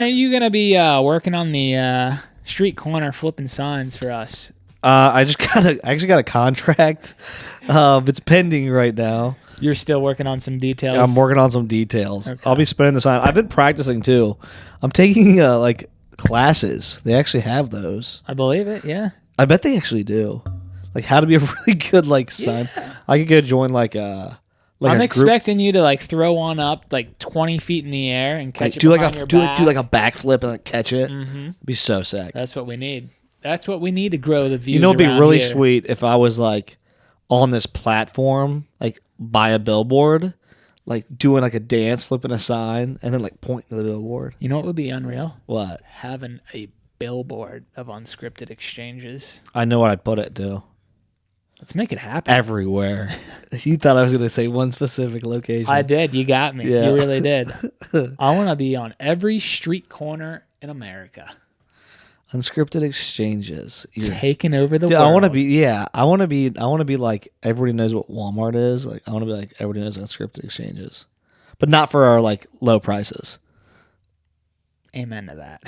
Are you gonna be working on the street corner flipping signs for us? I actually got a contract. It's pending right now. You're still working on some details. I'm working on some details. Okay. I'll be spinning the sign. I've been practicing too. I'm taking like classes. They actually have those. I believe it. Yeah. I bet they actually do. Like how to be a really good like sign. Yeah. I could go join like a. Like I'm a expecting you to like throw one up like 20 feet in the air and catch it do behind like your do back. like a backflip and like catch it. Mm-hmm. It'd be so sick. That's what we need. That's what we need to grow the views. You know, it'd be around really here. sweet if I was like on this platform, like by a billboard, like doing like a dance, flipping a sign, and then like pointing to the billboard. You know what would be unreal? What? Having a billboard of unscripted exchanges. I know what I'd put it to. Let's make it happen. Everywhere. You thought I was going to say one specific location. I did. You got me. Yeah. You really did. I want to be on every street corner in America. Unscripted exchanges. Taking over the Dude, world. I want to be. Yeah, I want to be like everybody knows what Walmart is. Like I want to be like everybody knows unscripted exchanges, but not for our like low prices. Amen to that.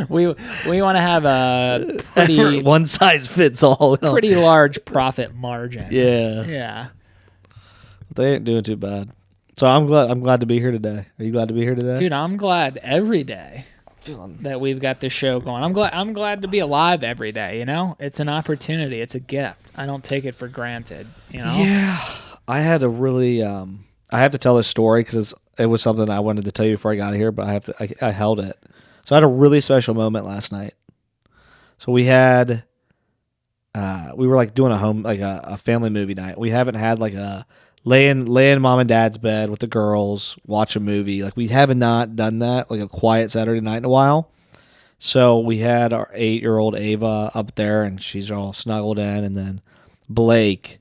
we want to have a pretty one size fits all. pretty large profit margin. Yeah, Yeah. they ain't doing too bad. So I'm glad to be here today. Are you glad to be here today? Dude, I'm glad every day that we've got this show going. I'm glad to be alive every day, you know? It's an opportunity, it's a gift. I don't take it for granted, you know? Yeah. I had a really I have to tell this story cuz it was something I wanted to tell you before I got here, but I held it. So I had a really special moment last night. So we had we were like doing a family movie night. We haven't had like a lay in mom and dad's bed with the girls, watch a movie. Like we haven't not done that, like a quiet Saturday night in a while. So we had our 8-year-old Ava up there and she's all snuggled in, and then Blake.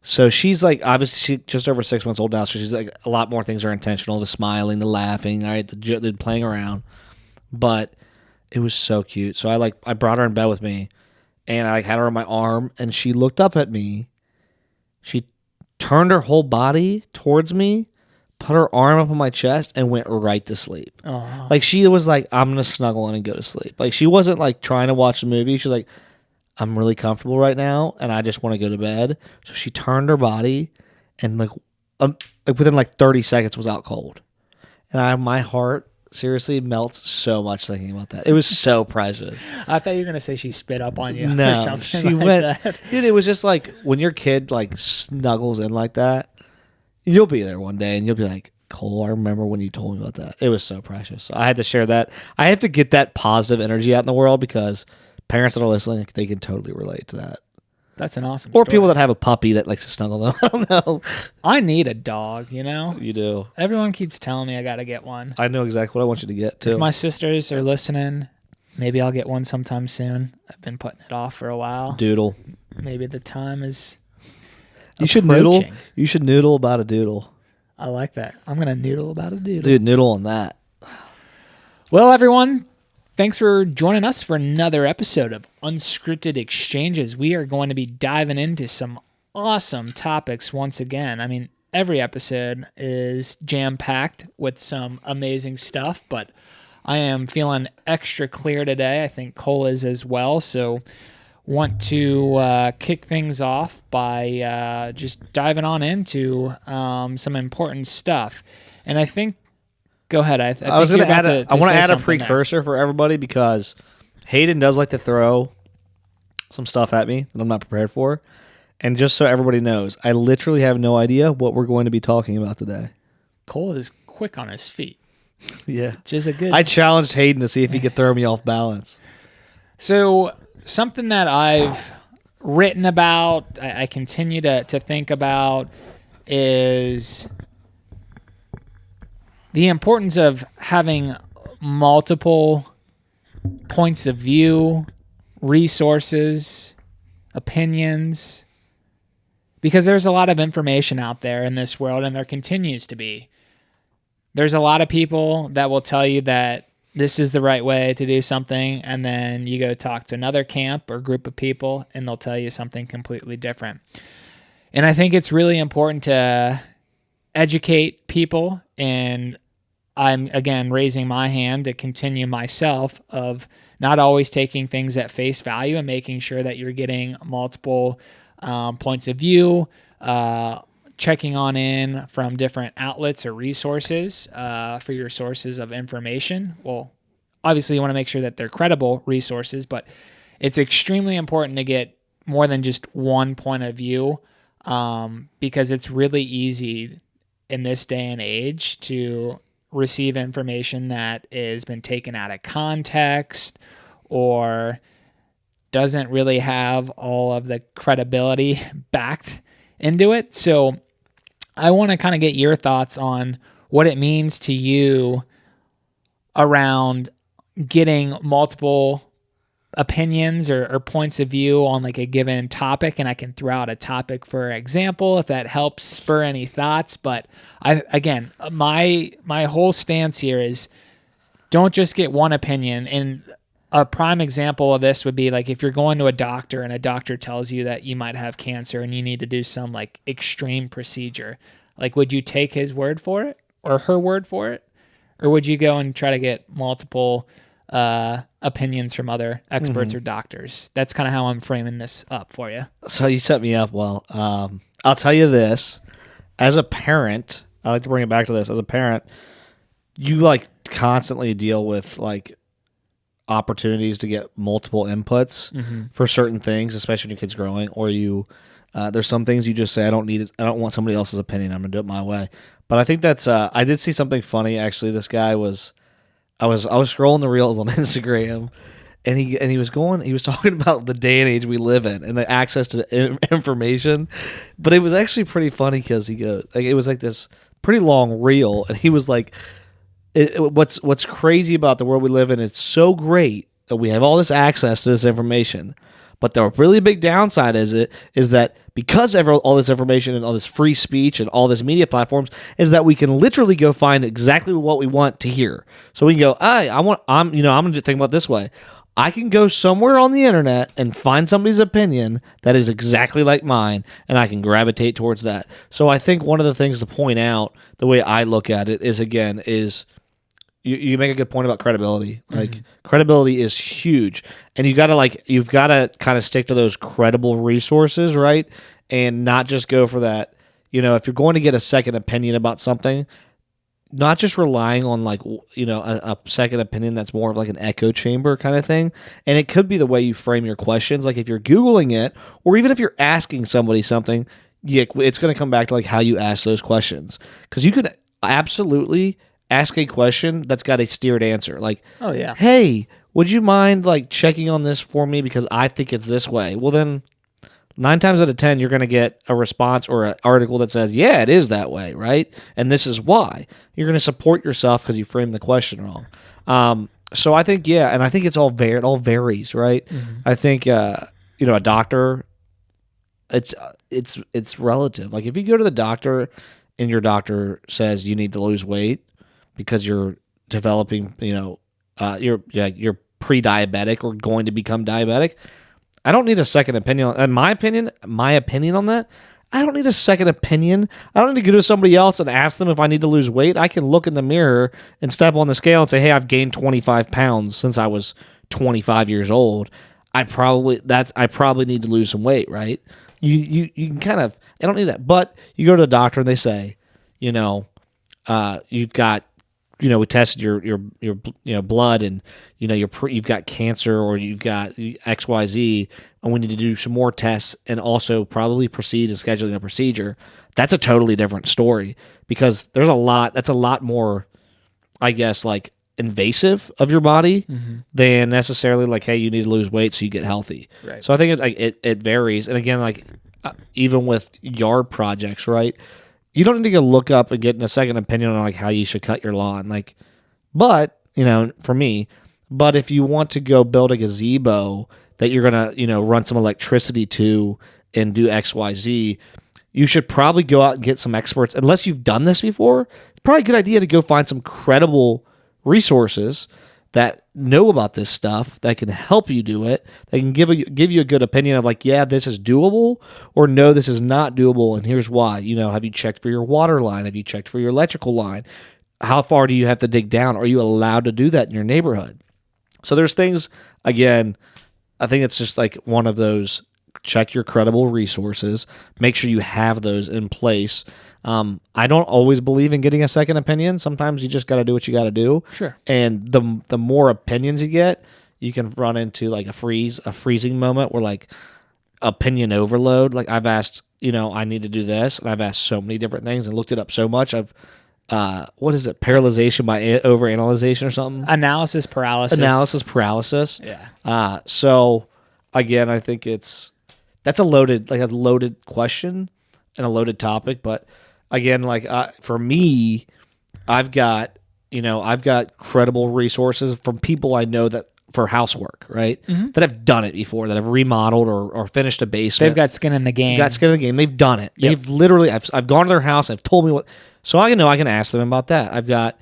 So she's like obviously just over 6 months old now, so she's like a lot more things are intentional, the smiling, the laughing, all right, the playing around. But it was so cute. So I brought her in bed with me and I had her on my arm and she looked up at me. She turned her whole body towards me, put her arm up on my chest, and went right to sleep. Oh. Like she was like, I'm gonna snuggle in and go to sleep. Like she wasn't like trying to watch the movie. She's like, I'm really comfortable right now and I just want to go to bed. So she turned her body and like within like 30 seconds was out cold. And my heart seriously melts so much thinking about that. It was so precious. I thought you were going to say she spit up on you No, or something she like went. that. Dude, it was just like when your kid like snuggles in like that, you'll be there one day and you'll be like, Cole, I remember when you told me about that. It was so precious. So I had to share that. I have to get that positive energy out in the world because parents that are listening, they can totally relate to that. That's an awesome Or story. people that have a puppy that likes to snuggle them. I don't know. I need a dog, you know? You do. Everyone keeps telling me I got to get one. I know exactly what I want you to get too. If my sisters are listening, maybe I'll get one sometime soon. I've been putting it off for a while. Doodle. Maybe the time is You should noodle. approaching. You should noodle about a doodle. I like that. I'm going to noodle about a doodle. Dude, noodle on that. Well, everyone, thanks for joining us for another episode of Unscripted Exchanges. We are going to be diving into some awesome topics once again. I mean, every episode is jam-packed with some amazing stuff, but I am feeling extra clear today. I think Cole is as well, so want to kick things off by just diving on into some important stuff. And I think, go ahead. I was think going to you're add about I want say to add a something there. precursor for everybody because Hayden does like to throw some stuff at me that I'm not prepared for. And just so everybody knows, I literally have no idea what we're going to be talking about today. Cole is quick on his feet, Yeah. which is a good... I challenged Hayden to see if he could throw me off balance. So something that I've written about, I continue to think about, is the importance of having multiple points of view, resources, opinions, because there's a lot of information out there in this world, and there continues to be. There's a lot of people that will tell you that this is the right way to do something, and then you go talk to another camp or group of people, and they'll tell you something completely different. And I think it's really important to educate people in I'm again raising my hand to continue myself of not always taking things at face value and making sure that you're getting multiple points of view, checking on in from different outlets or resources for your sources of information. Well, obviously, you want to make sure that they're credible resources, but it's extremely important to get more than just one point of view because it's really easy in this day and age to receive information that has been taken out of context or doesn't really have all of the credibility backed into it. So I want to kind of get your thoughts on what it means to you around getting multiple opinions or points of view on like a given topic, and I can throw out a topic for example if that helps spur any thoughts. But my whole stance here is don't just get one opinion. And a prime example of this would be like if you're going to a doctor and a doctor tells you that you might have cancer and you need to do some like extreme procedure. Like, would you take his word for it or her word for it? Or would you go and try to get multiple opinions from other experts or doctors? That's kind of how I'm framing this up for you. So you set me up well. I'll tell you this. As a parent, I like to bring it back to this. As a parent, you like constantly deal with like opportunities to get multiple inputs for certain things, especially when your kid's growing, or you there's some things you just say, I don't need it. I don't want somebody else's opinion. I'm gonna do it my way. But I think that's I did see something funny actually. This guy was I was scrolling the reels on Instagram, and he was talking about the day and age we live in and the access to information. But it was actually pretty funny because he goes like it was like this pretty long reel, and he was like, what's crazy about the world we live in? It's so great that we have all this access to this information, but the really big downside is that because all this information and all this free speech and all this media platforms is that we can literally go find exactly what we want to hear. So we can go, hey, I'm going to think about it this way. I can go somewhere on the internet and find somebody's opinion that is exactly like mine, and I can gravitate towards that. So I think one of the things to point out, the way I look at it, is you make a good point about credibility. Like credibility is huge, and you've got to kind of stick to those credible resources, right? And not just go for that. If you're going to get a second opinion about something, not just relying on a second opinion that's more of like an echo chamber kind of thing. And it could be the way you frame your questions. Like if you're Googling it, or even if you're asking somebody something, it's going to come back to like how you ask those questions, because you could absolutely ask a question that's got a steered answer. Like, oh yeah, hey, would you mind like checking on this for me because I think it's this way? Well, then 9 times out of 10, you're going to get a response or an article that says, yeah, it is that way, right? And this is why. You're going to support yourself because you framed the question wrong. So I think, yeah, and I think it all varies, right? I think, a doctor, it's relative. Like if you go to the doctor and your doctor says you need to lose weight because you're developing, you're pre-diabetic or going to become diabetic, I don't need a second opinion. In my opinion on that, I don't need a second opinion. I don't need to go to somebody else and ask them if I need to lose weight. I can look in the mirror and step on the scale and say, hey, I've gained 25 pounds since I was 25 years old. I probably need to lose some weight, right? You can kind of, I don't need that. But you go to the doctor and they say, you've got, we tested your blood and you've got cancer or you've got XYZ, and we need to do some more tests and also probably proceed to scheduling a procedure. That's a totally different story because that's a lot more, I guess, like invasive of your body than necessarily like, hey, you need to lose weight so you get healthy. Right. So I think it varies. And again, like even with yard projects, right? You don't need to go look up and get a second opinion on like how you should cut your lawn. Like, but for me, but if you want to go build a gazebo that you're gonna run some electricity to and do XYZ, you should probably go out and get some experts. Unless you've done this before, it's probably a good idea to go find some credible resources that know about this stuff, that can help you do it, that can give you a good opinion of like, yeah, this is doable, or no, this is not doable, and here's why. Have you checked for your water line? Have you checked for your electrical line? how far do you have to dig down? Are you allowed to do that in your neighborhood? So there's things, again, I think it's just like one of those, check your credible resources, make sure you have those in place. I don't always believe in getting a second opinion. Sometimes you just got to do what you got to do. Sure. And the more opinions you get, you can run into like a freezing moment where like opinion overload. Like I've asked, I need to do this, and I've asked so many different things and looked it up so much. What is it? Paralyzation by overanalyzation or something? Analysis paralysis. Yeah. So again, I think that's a loaded question and a loaded topic. But again, like for me, I've got credible resources from people I know that for housework, right? Mm-hmm. That have done it before, that have remodeled or finished a basement. They've got skin in the game. They've done it. Yep. They've literally, I've gone to their house. They've told me what, so I can ask them about that. I've got,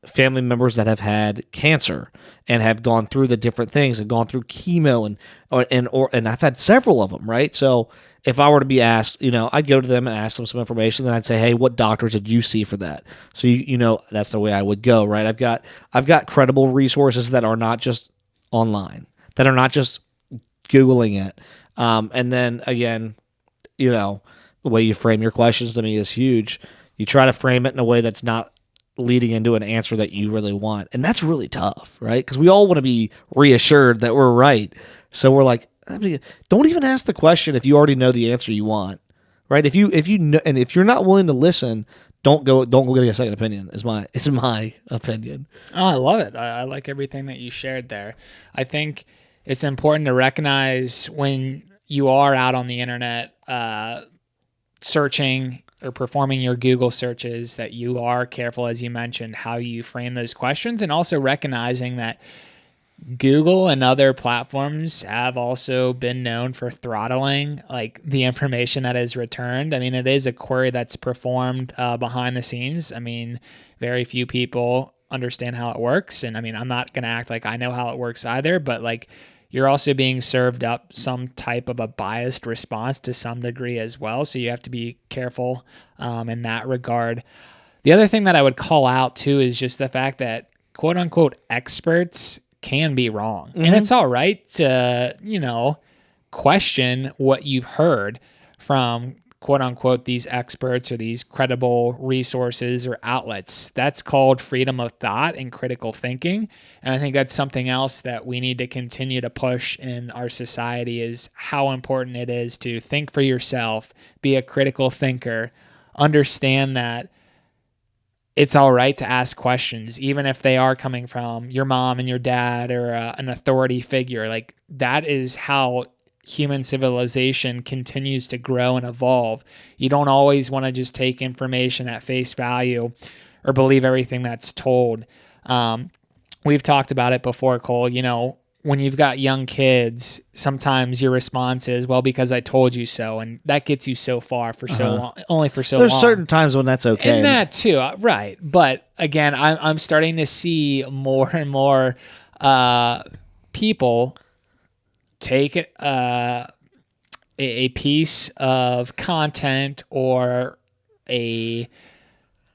family members that have had cancer and have gone through the different things and gone through chemo and I've had several of them, right? So if I were to be asked, I'd go to them and ask them some information. Then I'd say, hey, what doctors did you see for that? So that's the way I would go, right? I've got credible resources that are not just online, that are not just Googling it. And then again, the way you frame your questions to me is huge. You try to frame it in a way that's not leading into an answer that you really want. And that's really tough, right? Because we all want to be reassured that we're right. So we're like, don't even ask the question if you already know the answer you want, right? If you know, and if you're not willing to listen, don't go get a second opinion. Is my opinion. Oh, I love it. I like everything that you shared there. I think it's important to recognize when you are out on the internet searching or performing your Google searches that you are careful, as you mentioned, how you frame those questions, and also recognizing that Google and other platforms have also been known for throttling like the information that is returned. I mean, it is a query that's performed behind the scenes. I mean, very few people understand how it works. And I mean, I'm not going to act like I know how it works either, but like you're also being served up some type of a biased response to some degree as well. So you have to be careful in that regard. The other thing that I would call out too is just the fact that quote unquote experts can be wrong. Mm-hmm. And it's all right to, question what you've heard from quote unquote these experts or these credible resources or outlets. That's called freedom of thought and critical thinking. And I think that's something else that we need to continue to push in our society is how important it is to think for yourself, be a critical thinker, understand that it's all right to ask questions, even if they are coming from your mom and your dad or an authority figure. Like that is how human civilization continues to grow and evolve. You don't always want to just take information at face value or believe everything that's told. We've talked about it before, Cole. When you've got young kids, sometimes your response is, well, because I told you so. And that gets you so far for so long, only for so long. There's certain times when that's okay. And that too, right. But again, I'm starting to see more and more people take a piece of content or a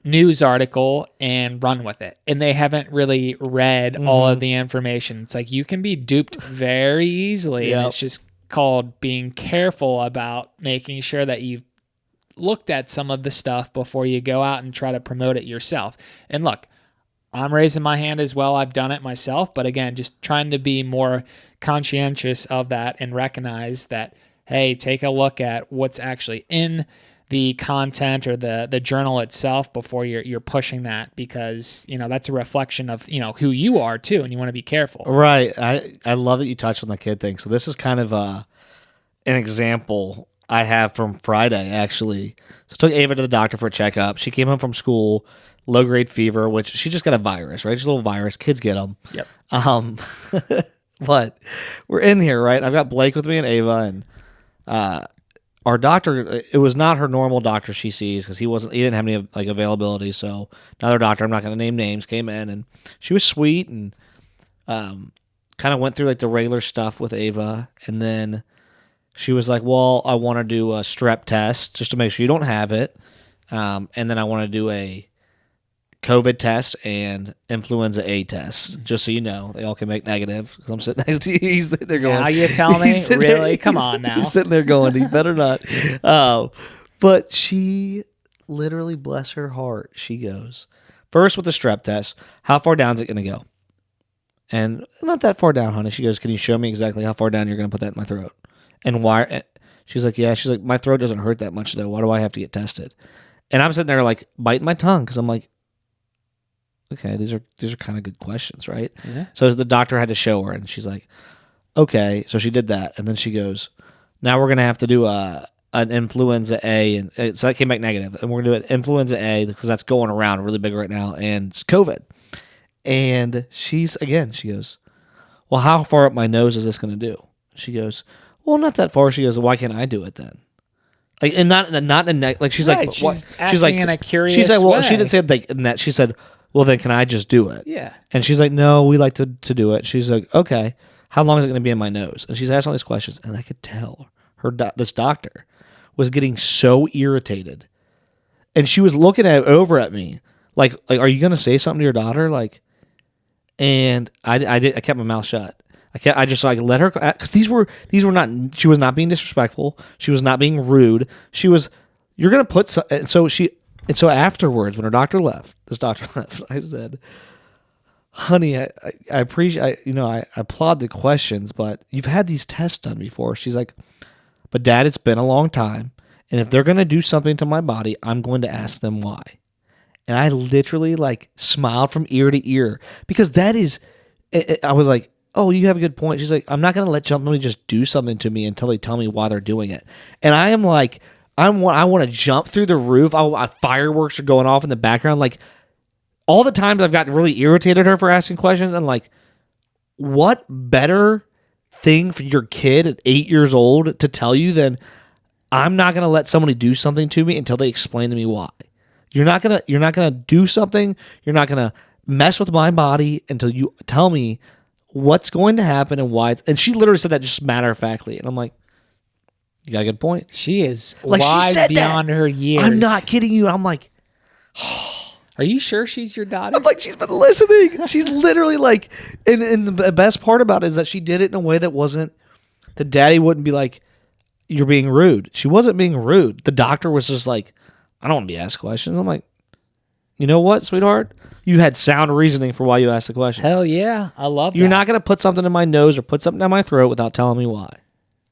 news article and run with it. And they haven't really read all of the information. It's like you can be duped very easily. Yep. And it's just called being careful about making sure that you've looked at some of the stuff before you go out and try to promote it yourself. And look, I'm raising my hand as well. I've done it myself. But again, just trying to be more conscientious of that and recognize that, hey, take a look at what's actually in the content or the journal itself before you're pushing that, because that's a reflection of who you are too, and you want to be careful. Right. I love that you touched on the kid thing. So this is kind of an example I have from Friday actually. So I took Ava to the doctor for a checkup. She came home from school, low grade fever, which she just got a virus, right? Just a little virus. Kids get them. Yep. But we're in here, right? I've got Blake with me and Ava, and our doctor, it was not her normal doctor she sees because he didn't have any like availability. So another doctor, I'm not going to name names, came in, and she was sweet and kind of went through like the regular stuff with Ava. And then she was like, well, I want to do a strep test just to make sure you don't have it. And then I want to do a COVID test and influenza A test. Just so you know, they all can make negative. Because I'm sitting next to you. He's there going. Now you tell me? Really? Come on now. He's sitting there going, he better not. But she literally, bless her heart, she goes, first with the strep test, how far down is it going to go? And not that far down, honey. She goes, can you show me exactly how far down you're going to put that in my throat? And why? She's like, yeah. She's like, my throat doesn't hurt that much, though. Why do I have to get tested? And I'm sitting there like biting my tongue because I'm like, okay, these are kind of good questions, right? Yeah. So the doctor had to show her, and she's like, okay. So she did that, and then she goes, now we're going to have to do an influenza A, and so that came back negative, and we're going to do an influenza A because that's going around really big right now, and it's COVID. And she goes, well, how far up my nose is this going to do? She goes, well, not that far. She goes, why can't I do it then? Like, and not like she's Right, like, she's what? asking She's like, in a curious she's like, well, way. she didn't say like in that. She said, well, then can I just do it? Yeah. And she's like, no, we like to do it. She's like, okay, how long is it going to be in my nose? And she's asking all these questions, and I could tell this doctor was getting so irritated, and she was looking over at me like, are you going to say something to your daughter? Like, and I kept my mouth shut. I just like let her, because these were not. She was not being disrespectful. She was not being rude. She was. You're gonna put so afterwards when her doctor left, I said, "Honey, I appreciate. I applaud the questions, but you've had these tests done before." She's like, "But Dad, it's been a long time, and if they're gonna do something to my body, I'm going to ask them why." And I literally like smiled from ear to ear because that is. I was like, oh, you have a good point. She's like, I'm not going to let somebody just do something to me until they tell me why they're doing it. And I am like, I want to jump through the roof. Fireworks are going off in the background. Like, all the times I've gotten really irritated at her for asking questions. And like, what better thing for your kid at 8 years old to tell you than I'm not going to let somebody do something to me until they explain to me why. You're not going to do something. You're not going to mess with my body until you tell me what's going to happen and why. And she literally said that just matter-of-factly. And I'm like, you got a good point. She is Like, she wise said beyond that. her years. I'm not kidding you. I'm like, Are you sure she's your daughter? I'm like, she's been listening. She's literally like, and the best part about it is that she did it in a way that wasn't, the daddy wouldn't be like, you're being rude. She wasn't being rude. The doctor was just like, I don't want to be asked questions. I'm like, you know what, sweetheart? You had sound reasoning for why you asked the question. Hell yeah. I love that. You're not going to put something in my nose or put something down my throat without telling me why.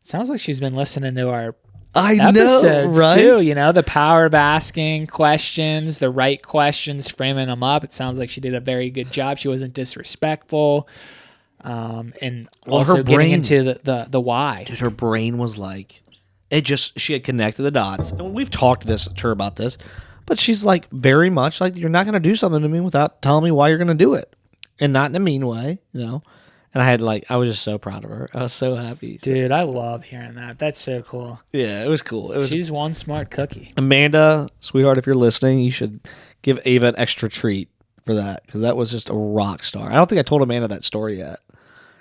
Sounds like she's been listening to our I episodes know, right? too. The power of asking questions, the right questions, framing them up. It sounds like she did a very good job. She wasn't disrespectful. And also her getting brain, into the why. Dude, her brain was like, she had connected the dots. And we've talked to her about this. But she's like very much like, you're not going to do something to me without telling me why you're going to do it. And not in a mean way, And I was just so proud of her. I was so happy. Dude, I love hearing that. That's so cool. Yeah, it was cool. She's one smart cookie. Amanda, sweetheart, if you're listening, you should give Ava an extra treat for that. Because that was just a rock star. I don't think I told Amanda that story yet.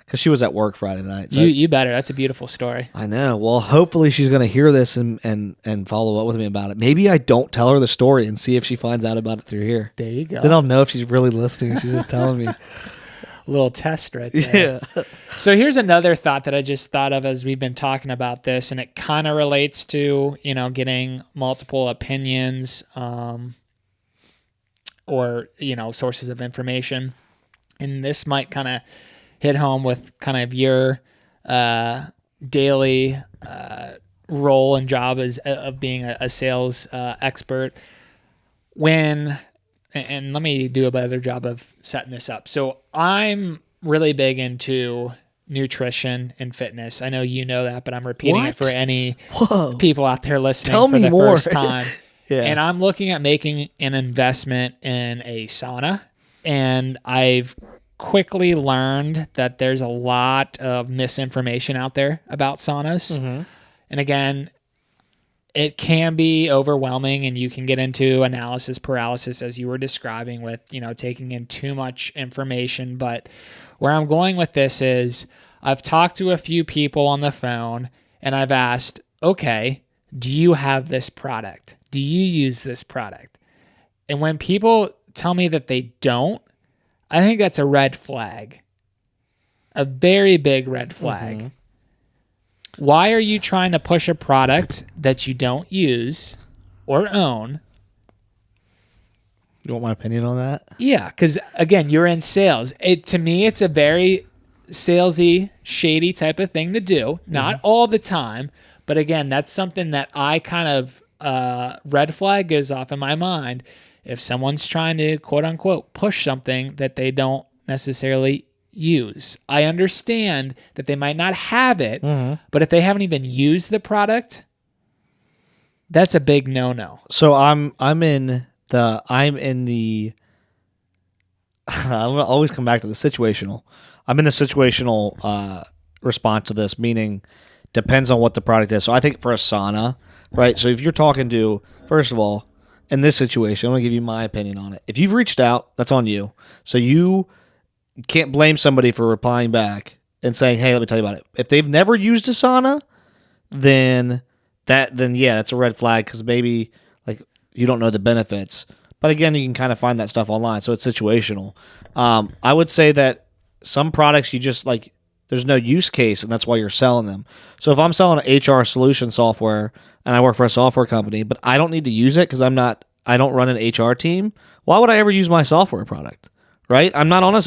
Because she was at work Friday night. So You better. That's a beautiful story. I know. Well, hopefully she's going to hear this and follow up with me about it. Maybe I don't tell her the story and see if she finds out about it through here. There you go. Then I'll know if she's really listening. She's just telling me. A little test right there. Yeah. So here's another thought that I just thought of as we've been talking about this, and it kind of relates to, getting multiple opinions or, sources of information. And this might kind of hit home with kind of your daily role and job of being a sales expert. And let me do a better job of setting this up. So I'm really big into nutrition and fitness. I know you know that, but I'm repeating it for any people out there listening for the first time. Yeah. And I'm looking at making an investment in a sauna. And I've quickly learned that there's a lot of misinformation out there about saunas. Mm-hmm. And again, it can be overwhelming, and you can get into analysis paralysis as you were describing with, taking in too much information. But where I'm going with this is I've talked to a few people on the phone and I've asked, okay, do you have this product? Do you use this product? And when people tell me that they don't, I think that's a red flag. A very big red flag. Mm-hmm. Why are you trying to push a product that you don't use or own? You want my opinion on that? Yeah, because again, you're in sales. To me, it's a very salesy, shady type of thing to do. Not all the time, but again, that's something that I kind of red flag goes off in my mind if someone's trying to quote unquote push something that they don't necessarily use. I understand that they might not have it, but if they haven't even used the product, that's a big no-no. So I'm in the I'm gonna always come back to the situational. I'm in the situational response to this, meaning depends on what the product is. So I think for a sauna, right? So if you're talking to, first of all, in this situation, I'm gonna give you my opinion on it. If you've reached out, that's on you. So you can't blame somebody for replying back and saying, "Hey, let me tell you about it." If they've never used a sauna, then yeah, that's a red flag because maybe like you don't know the benefits. But again, you can kind of find that stuff online, so it's situational. I would say that some products you just like there's no use case, and that's why you're selling them. So if I'm selling an HR solution software and I work for a software company, but I don't need to use it because I don't run an HR team, why would I ever use my software product? Right? I'm not on a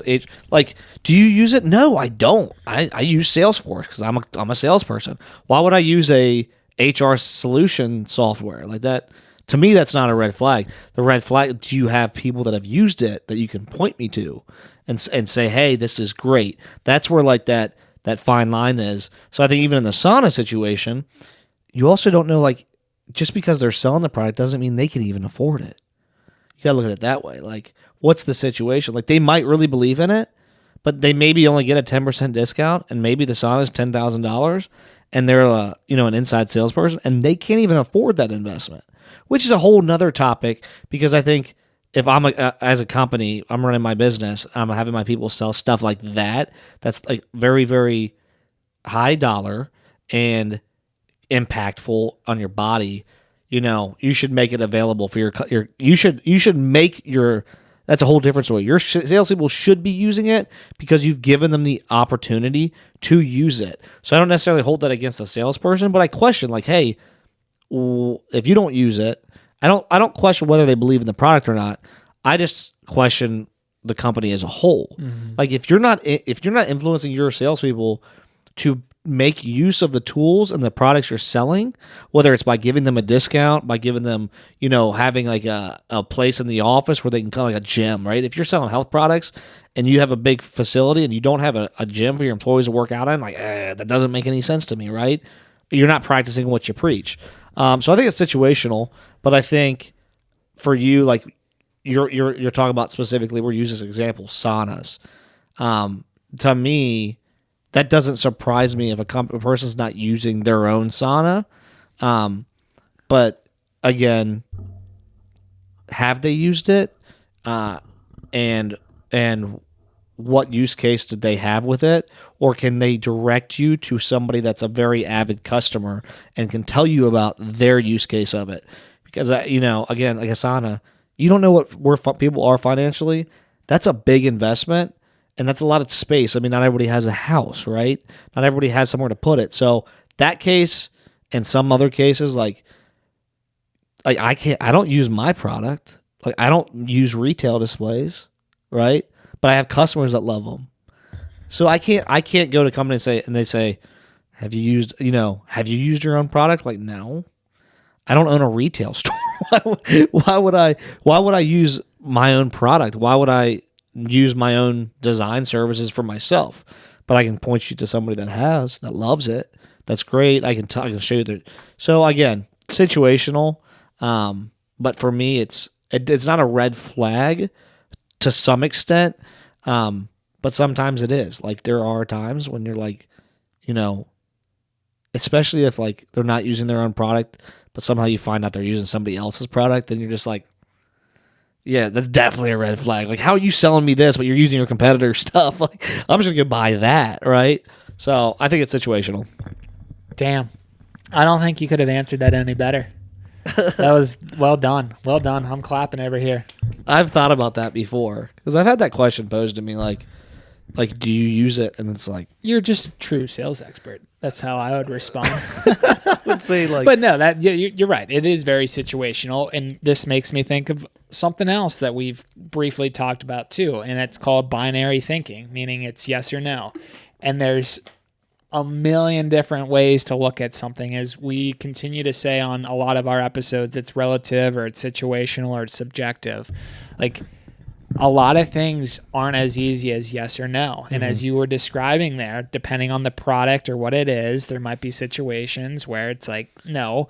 like. Do you use it? No, I don't. I use Salesforce because I'm a salesperson. Why would I use a HR solution software like that? To me, that's not a red flag. The red flag: do you have people that have used it that you can point me to, and say, "Hey, this is great." That's where like that fine line is. So I think even in the sauna situation, you also don't know like just because they're selling the product doesn't mean they can even afford it. You gotta look at it that way. Like, what's the situation? Like, they might really believe in it, but they maybe only get a 10% discount, and maybe the sauna is $10,000, and they're an inside salesperson, and they can't even afford that investment, which is a whole nother topic. Because I think if I'm as a company, I'm running my business, I'm having my people sell stuff like that. That's like very, very high dollar and impactful on your body. You should make it available for you should make your, that's a whole different story. Your salespeople should be using it because you've given them the opportunity to use it. So I don't necessarily hold that against a salesperson, but I question like, hey, if you don't use it, I don't question whether they believe in the product or not. I just question the company as a whole. Mm-hmm. Like if you're not influencing your salespeople to make use of the tools and the products you're selling, whether it's by giving them a discount, by giving them, having like a place in the office where they can kind of like a gym, right? If you're selling health products and you have a big facility and you don't have a gym for your employees to work out in, like, that doesn't make any sense to me, right? You're not practicing what you preach. So I think it's situational, but I think for you, like you're talking about specifically, we're using this example, saunas. To me, that doesn't surprise me if a person's not using their own sauna. But again, have they used it? And what use case did they have with it? Or can they direct you to somebody that's a very avid customer and can tell you about their use case of it? Because, again, like a sauna, you don't know where people are financially. That's a big investment. And that's a lot of space. I mean, not everybody has a house, right? Not everybody has somewhere to put it. So that case and some other cases, like I don't use my product. Like I don't use retail displays, right? But I have customers that love them. So I can't go to a company and they say, have you used your own product? Like, no, I don't own a retail store. Why would I use my own product? Why would I use my own design services for myself? But I can point you to somebody that loves it. That's great. I can show you that. So again, situational. But for me, it's not a red flag to some extent. But sometimes it is. Like there are times when you're like, especially if like they're not using their own product, but somehow you find out they're using somebody else's product, then you're just like, yeah, that's definitely a red flag. Like, how are you selling me this, but you're using your competitor's stuff? Like, I'm just going to buy that, right? So I think it's situational. Damn. I don't think you could have answered that any better. That was well done. Well done. I'm clapping over here. I've thought about that before because I've had that question posed to me, like, do you use it? And it's like, You're just a true sales expert. That's how I would respond. let's say, like, But no, that you're right. It is very situational, and this makes me think of something else that we've briefly talked about too, and it's called binary thinking, meaning it's yes or no. And there's a million different ways to look at something. As we continue to say on a lot of our episodes, it's relative or it's situational or it's subjective. Like, a lot of things aren't as easy as yes or no. And as you were describing there, depending on the product or what it is, there might be situations where it's like, no,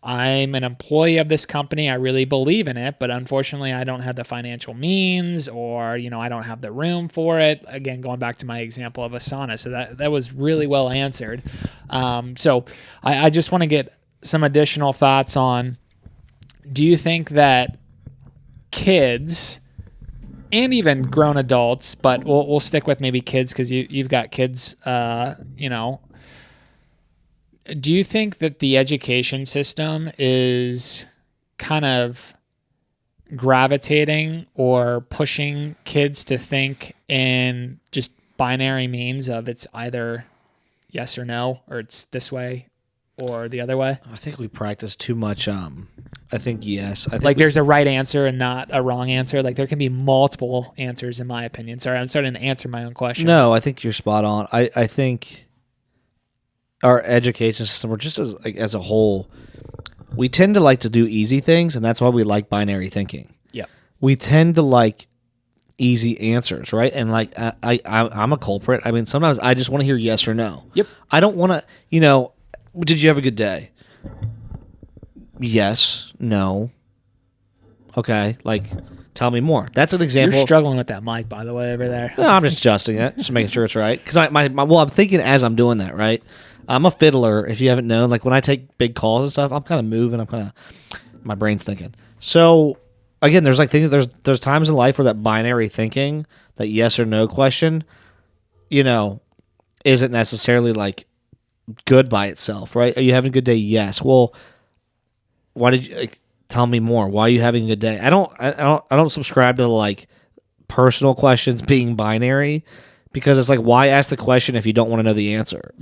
I'm an employee of this company. I really believe in it, but unfortunately I don't have the financial means, or, I don't have the room for it. Again, going back to my example of a sauna. So that was really well answered. So I just want to get some additional thoughts on, do you think that kids and even grown adults, but we'll stick with maybe kids because you've got kids, do you think that the education system is kind of gravitating or pushing kids to think in just binary means of it's either yes or no, or it's this way or the other way? I think we practice too much. I think yes. I think Like there's a right answer and not a wrong answer. Like there can be multiple answers in my opinion. Sorry, I'm starting to answer my own question. No, I think you're spot on. I think our education system, or just as a whole, we tend to like to do easy things, and that's why we like binary thinking. Yeah. We tend to like easy answers, right? And like I'm a culprit. I mean, sometimes I just want to hear yes or no. Yep. I don't want to, did you have a good day? Yes, no. Okay, like tell me more. That's an example. You're struggling with that mic, by the way, over there. No, I'm just adjusting it, just making sure it's right. Because I'm thinking as I'm doing that, right? I'm a fiddler. If you haven't known, like when I take big calls and stuff, I'm kind of moving. My brain's thinking. So again, there's like things. There's times in life where that binary thinking, that yes or no question, isn't necessarily like good by itself, right? Are you having a good day? Yes. Well, why did you tell me more? Why are you having a good day? I don't subscribe to like personal questions being binary, because it's like, why ask the question if you don't want to know the answer?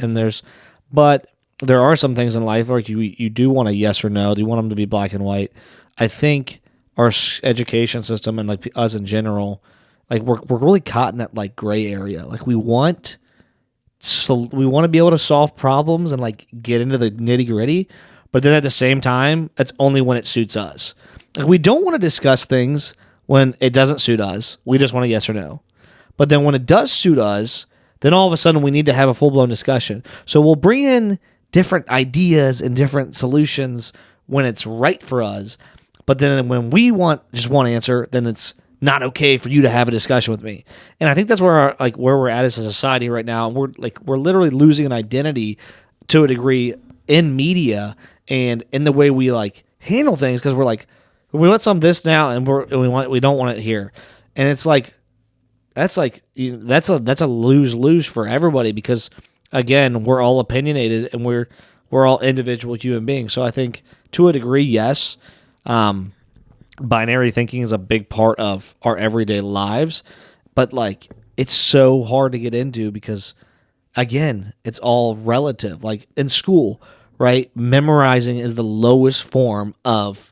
But there are some things in life where you do want a yes or no. Do you want them to be black and white? I think our education system and like us in general, like we're really caught in that like gray area. Like we want to be able to solve problems and like get into the nitty gritty, but then at the same time, it's only when it suits us. Like we don't want to discuss things when it doesn't suit us. We just want a yes or no. But then when it does suit us, then all of a sudden we need to have a full-blown discussion. So we'll bring in different ideas and different solutions when it's right for us. But then when we want just one answer, then it's not okay for you to have a discussion with me. And I think that's where we're at as a society right now. We're literally losing an identity to a degree in media and in the way we like handle things, because we're like, we want some of this now and we don't want it here. And it's like that's a lose-lose for everybody, because again, we're all opinionated and we're all individual human beings. So I think to a degree, yes, binary thinking is a big part of our everyday lives, but like it's so hard to get into because again, it's all relative. Like in school, right? Memorizing is the lowest form of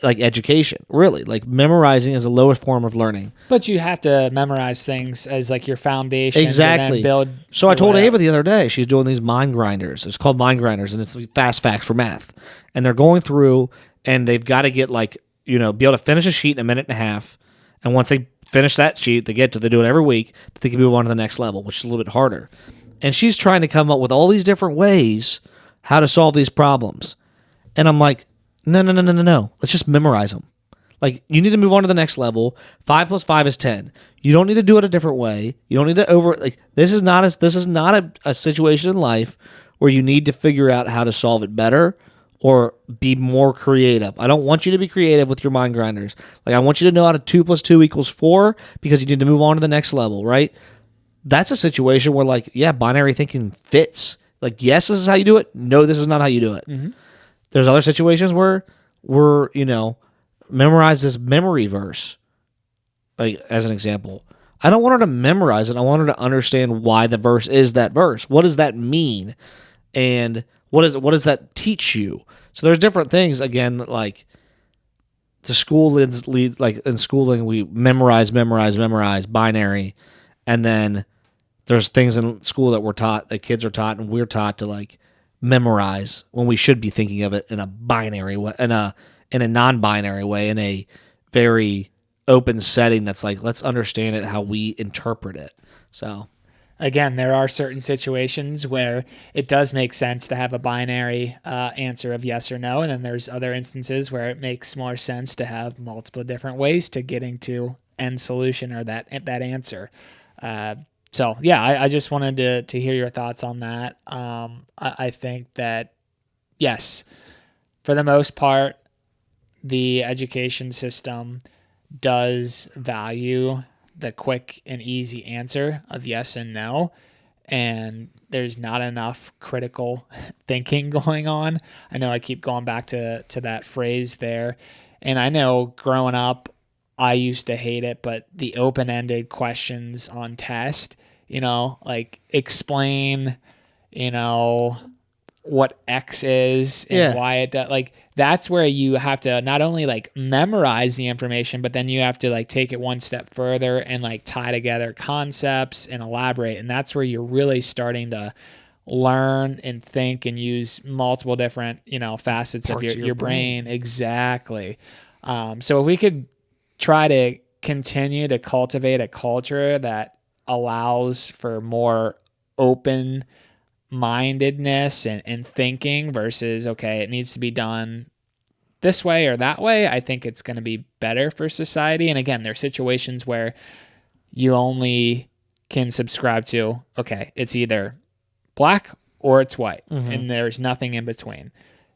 like education, really. Like memorizing is the lowest form of learning. But you have to memorize things as like your foundation. Exactly. And then build. So I told Ava the other day, she's doing these mind grinders. It's called mind grinders, and it's fast facts for math. And they're going through, and they've got to get like, be able to finish a sheet in a minute and a half. And once they finish that sheet, they do it every week, they can move on to the next level, which is a little bit harder. And she's trying to come up with all these different ways how to solve these problems. And I'm like, no. Let's just memorize them. Like, you need to move on to the next level. 5 plus 5 is 10. You don't need to do it a different way. You don't need to this is not a situation in life where you need to figure out how to solve it better or be more creative. I don't want you to be creative with your mind grinders. Like, I want you to know how to 2 plus 2 equals 4 because you need to move on to the next level, right? That's a situation where, like, yeah, binary thinking fits. Like, yes, this is how you do it. No, this is not how you do it. Mm-hmm. There's other situations where we're, memorize this memory verse, like, as an example. I don't want her to memorize it. I want her to understand why the verse is that verse. What does that mean? And what does that teach you? So there's different things. Again, like the school lead, like in schooling, we memorize binary, and then there's things in school that kids are taught, and we're taught to like memorize when we should be thinking of it in a binary way, in a non-binary way, in a very open setting that's like, let's understand it how we interpret it. So again, there are certain situations where it does make sense to have a binary answer of yes or no, and then there's other instances where it makes more sense to have multiple different ways to getting to end solution or that answer. So yeah, I just wanted to hear your thoughts on that. I think that yes, for the most part, the education system does value the quick and easy answer of yes and no, and there's not enough critical thinking going on. I know I keep going back to that phrase there, and I know growing up I used to hate it, but the open-ended questions on test, like explain, what X is and why it does. Like that's where you have to not only like memorize the information, but then you have to like take it one step further and like tie together concepts and elaborate. And that's where you're really starting to learn and think and use multiple different, facets of your brain. Exactly. So if we could try to continue to cultivate a culture that allows for more open mindedness and thinking versus, okay, it needs to be done this way or that way, I think it's going to be better for society. And again, there are situations where you only can subscribe to, okay, it's either black or it's white, and there's nothing in between.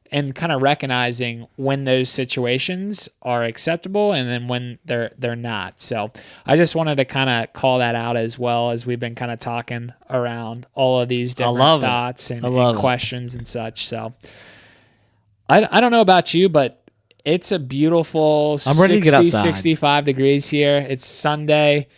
And kind of recognizing when those situations are acceptable and then when they're not. So I just wanted to kind of call that out as well, as we've been kind of talking around all of these different thoughts and questions and such. So I don't know about you, but it's a beautiful I'm ready to get outside. 65 degrees here. It's Sunday.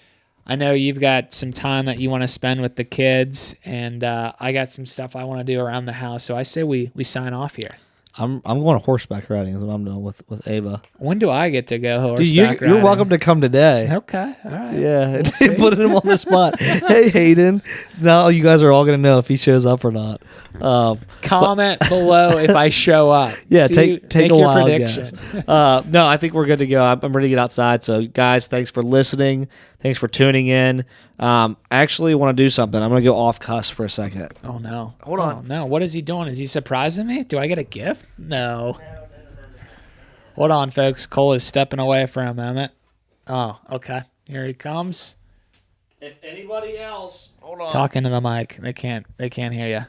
I know you've got some time that you want to spend with the kids, and I got some stuff I want to do around the house. So I say we sign off here. I'm going horseback riding is what I'm doing with Ava. When do I get to go horseback riding? You're welcome to come today. Okay. All right. Yeah. We'll put him on the spot. Hey, Hayden. Now you guys are all going to know if he shows up or not. Comment below if I show up. Yeah, take a wild prediction. Guess. No, I think we're good to go. I'm ready to get outside. So, guys, thanks for listening. Thanks for tuning in. I actually want to do something. I'm going to go off cuss for a second. Oh, no. Hold on. Oh, no. What is he doing? Is he surprising me? Do I get a gift? No. Hold on, folks. Cole is stepping away for a moment. Oh, okay. Here he comes. If anybody else, hold on. Talking to the mic. They can't hear you.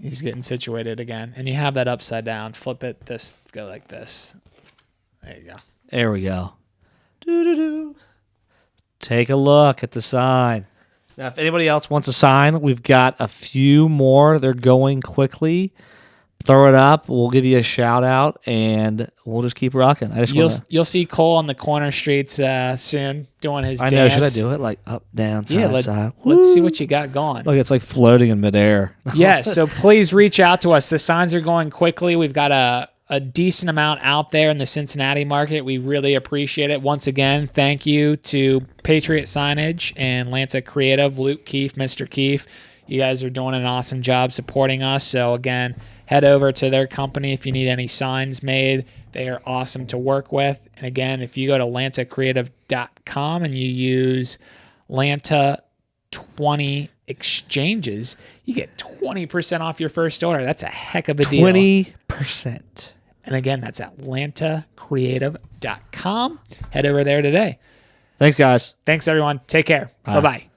He's getting situated again. And you have that upside down. Flip it. Go like this. There you go. There we go. Doo-doo-doo. Take a look at the sign. Now, if anybody else wants a sign, we've got a few more. They're going quickly. Throw it up. We'll give you a shout out, and we'll just keep rocking. You'll see Cole on the corner streets soon doing his dance. I know. Should I do it like up, down, side, side? Let's see what you got going. Look, it's like floating in midair. Yeah. So please reach out to us. The signs are going quickly. We've got a decent amount out there in the Cincinnati market. We really appreciate it. Once again, thank you to Patriot Signage and Lanta Creative, Luke Keefe, Mr. Keefe. You guys are doing an awesome job supporting us. So again, head over to their company if you need any signs made. They are awesome to work with. And again, if you go to lantacreative.com and you use Lanta20 exchanges, you get 20% off your first order. That's a heck of a deal. 20%. And again, that's at lantacreative.com. Head over there today. Thanks, guys. Thanks, everyone. Take care. Bye-bye.